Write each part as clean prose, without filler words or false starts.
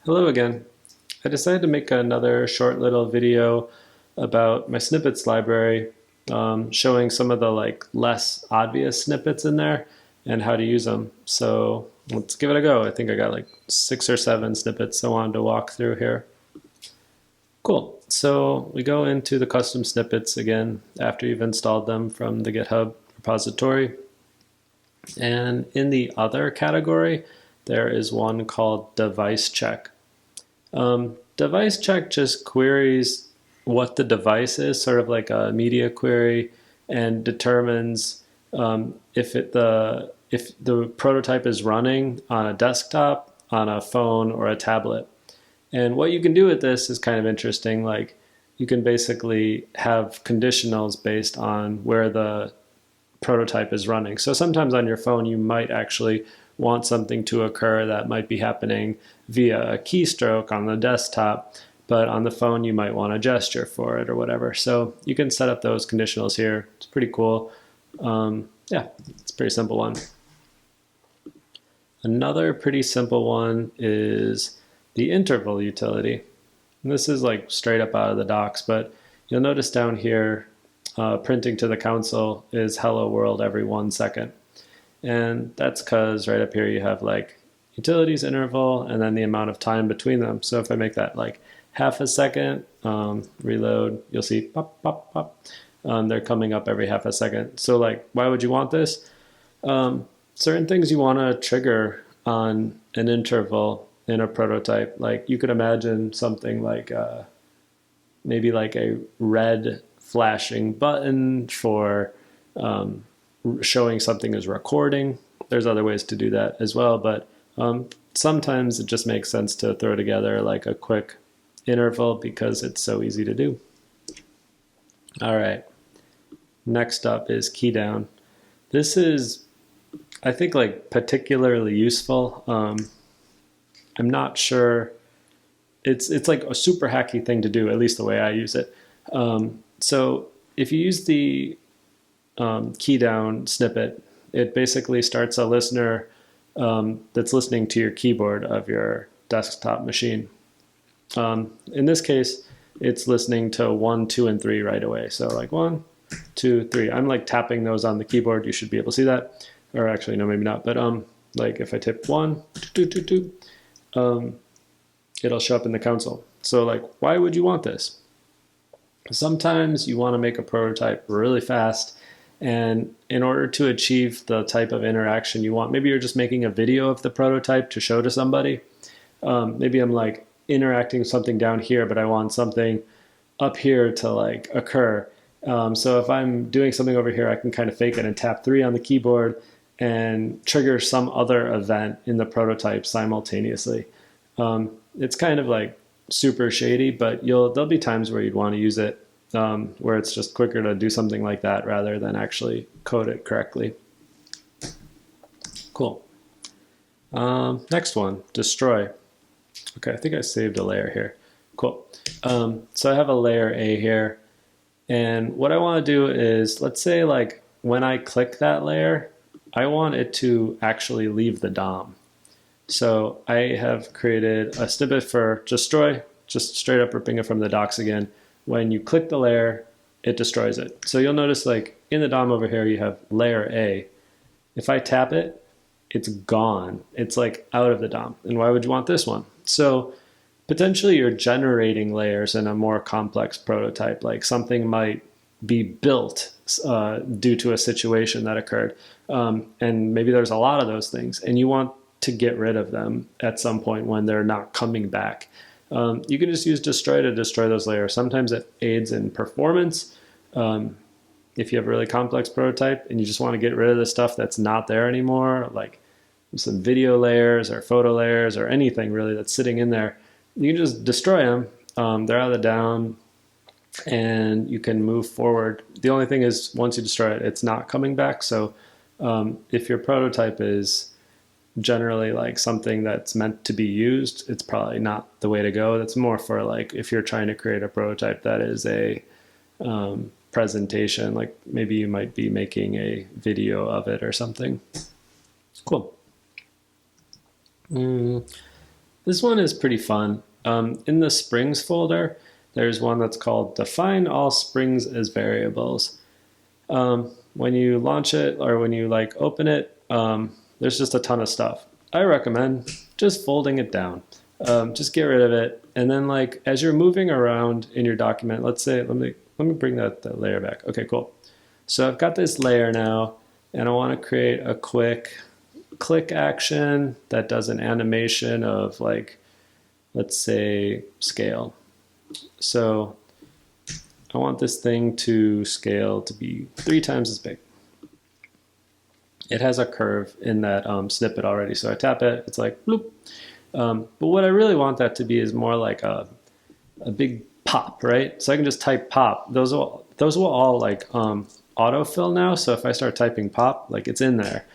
Hello again. I decided to make another short little video about my snippets library, showing some of the less obvious snippets in there and how to use them. So let's give it a go. I think I got like 6 or 7 snippets I wanted to walk through here. Cool. So we go into the custom snippets again after you've installed them from the GitHub repository. And in the other category, there is one called device check. Device check just queries what the device is, sort of like a media query, and determines if the prototype is running on a desktop, on a phone, or a tablet. And what you can do with this is kind of interesting. Like you can basically have conditionals based on where the prototype is running. So sometimes on your phone, you might actually want something to occur that might be happening via a keystroke on the desktop, but on the phone, you might want a gesture for it or whatever. So you can set up those conditionals here. It's pretty cool. Yeah, it's a pretty simple one. Another pretty simple one is the interval utility. And this is like straight up out of the docs, but you'll notice down here, printing to the console is hello world every 1 second. And that's because right up here you have like utilities interval and then the amount of time between them. So if I make that like half a second, reload, you'll see pop, pop, pop. They're coming up every half a second. So like, why would you want this? Certain things you want to trigger on an interval in a prototype. Like you could imagine something like maybe like a red flashing button for showing something is recording. There's other ways to do that as well, but sometimes it just makes sense to throw together like a quick interval because it's so easy to do. All right, next up is Keydown. This is, I think, like particularly useful. I'm not sure. It's like a super hacky thing to do, at least the way I use it. So if you use the Keydown snippet, it basically starts a listener that's listening to your keyboard of your desktop machine. In this case, it's listening to 1, 2, and 3 right away. So like 1, 2, 3. I'm like tapping those on the keyboard. You should be able to see that. Or actually, no, maybe not. But like if I tip 1, 2, 2, 2, it'll show up in the console. So like, why would you want this? Sometimes you want to make a prototype really fast, and in order to achieve the type of interaction you want, maybe you're just making a video of the prototype to show to somebody. Maybe I'm like interacting with something down here, but I want something up here to like occur. So if I'm doing something over here, I can kind of fake it and tap 3 on the keyboard and trigger some other event in the prototype simultaneously. It's kind of like super shady, but there'll be times where you'd want to use it where it's just quicker to do something like that rather than actually code it correctly. Cool. Next one, destroy. Okay, I think I saved a layer here. Cool. So I have a layer A here, and what I want to do is, let's say like when I click that layer, I want it to actually leave the DOM. So I have created a snippet for destroy, just straight up ripping it from the docs again. When you click the layer, it destroys it. So you'll notice like in the DOM over here, you have layer A. If I tap it, it's gone. It's like out of the DOM. And why would you want this one? So potentially you're generating layers in a more complex prototype, like something might be built due to a situation that occurred. And maybe there's a lot of those things, and you want to get rid of them at some point when they're not coming back. You can just use destroy to destroy those layers. Sometimes it aids in performance. If you have a really complex prototype and you just want to get rid of the stuff that's not there anymore, like some video layers or photo layers or anything really that's sitting in there, you can just destroy them. They're out of the DOM and you can move forward. The only thing is once you destroy it, it's not coming back. So if your prototype is generally like something that's meant to be used, it's probably not the way to go. That's more for like if you're trying to create a prototype that is a presentation, like maybe you might be making a video of it or something. Cool. This one is pretty fun. In the Springs folder, there's one that's called Define All Springs as Variables. When you launch it or when you like open it, there's just a ton of stuff. I recommend just folding it down. Just get rid of it, and then like as you're moving around in your document, let's say let me bring that layer back. Okay, cool. So I've got this layer now, and I want to create a quick click action that does an animation of like, let's say scale. So I want this thing to scale to be 3 times as big. It has a curve in that snippet already, so I tap it, it's like bloop. But what I really want that to be is more like a big pop, right? So I can just type pop. Those will all like autofill now. So if I start typing pop, like it's in there.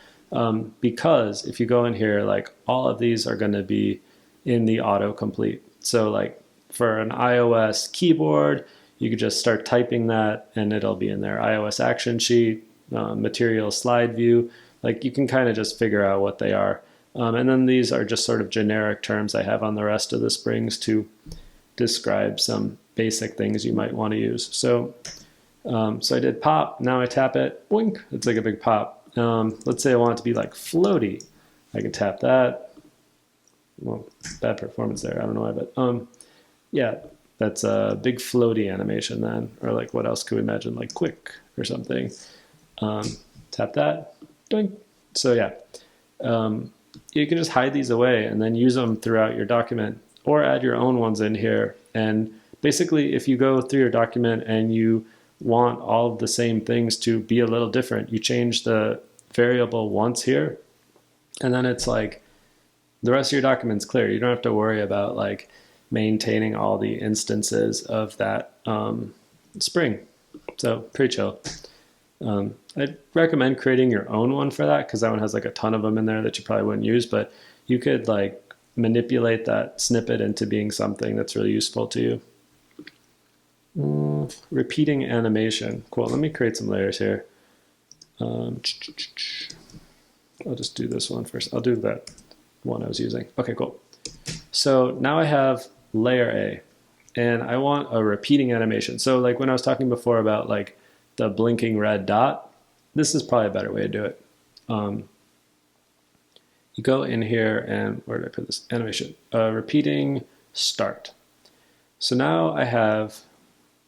Because if you go in here, like all of these are going to be in the autocomplete. So like for an iOS keyboard, you could just start typing that and it'll be in there. iOS action sheet, material slide view, like you can kind of just figure out what they are. And then these are just sort of generic terms I have on the rest of the springs to describe some basic things you might want to use. So, so I did pop, now I tap it, boink, it's like a big pop. Let's say I want it to be like floaty. I can tap that. Well, bad performance there, I don't know why, but yeah, that's a big floaty animation then. Or like what else could we imagine, like quick or something. Tap that, doink. So yeah, you can just hide these away and then use them throughout your document or add your own ones in here. And basically if you go through your document and you want all of the same things to be a little different, you change the variable once here, and then it's like the rest of your document's clear. You don't have to worry about like maintaining all the instances of that spring. So pretty chill. I'd recommend creating your own one for that because that one has like a ton of them in there that you probably wouldn't use, but you could like manipulate that snippet into being something that's really useful to you. Repeating animation. Cool, let me create some layers here. I'll just do this one first. I'll do that one I was using. Okay, cool. So now I have layer A and I want a repeating animation. So like when I was talking before about like the blinking red dot, this is probably a better way to do it. You go in here and where did I put this animation? Repeating start. So now I have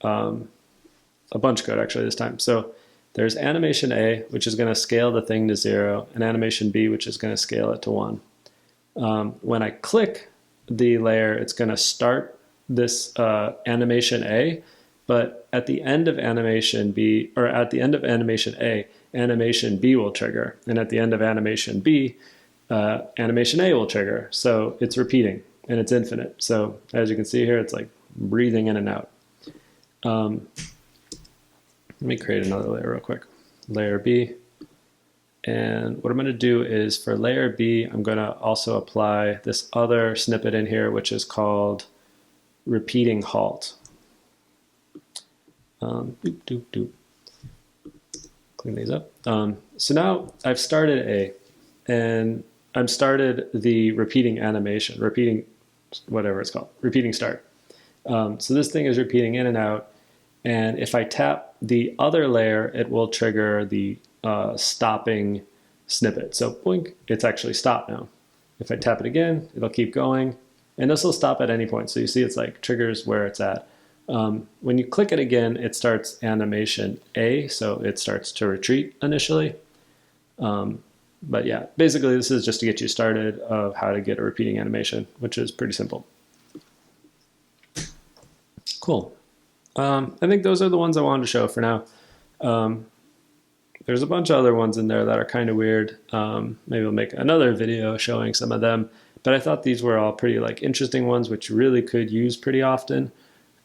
a bunch code actually this time. So there's animation A, which is going to scale the thing to 0, and animation B, which is going to scale it to 1. When I click the layer, it's going to start this animation A, but at the end of animation B, or at the end of animation A, animation B will trigger, and at the end of animation B, animation A will trigger. So it's repeating, and it's infinite. So as you can see here, it's like breathing in and out. Let me create another layer real quick. Layer B. And what I'm going to do is for layer B, I'm going to also apply this other snippet in here, which is called repeating halt. Doop, doop, doop. Clean these up. So now I've started A, and I've started the repeating animation, repeating whatever it's called, repeating start. So this thing is repeating in and out. And if I tap the other layer, it will trigger the stopping snippet. So boink, it's actually stopped now. If I tap it again, it'll keep going. And this will stop at any point. So you see it's like triggers where it's at. When you click it again, it starts animation A, so it starts to retreat initially. But yeah, basically this is just to get you started of how to get a repeating animation, which is pretty simple. Cool. I think those are the ones I wanted to show for now. There's a bunch of other ones in there that are kind of weird. Maybe we'll make another video showing some of them. But I thought these were all pretty like interesting ones, which you really could use pretty often.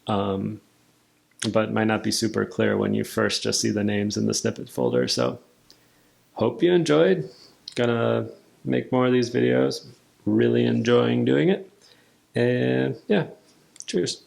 But might not be super clear when you first just see the names in the snippet folder. So hope you enjoyed. Gonna make more of these videos. Really enjoying doing it. And yeah, cheers.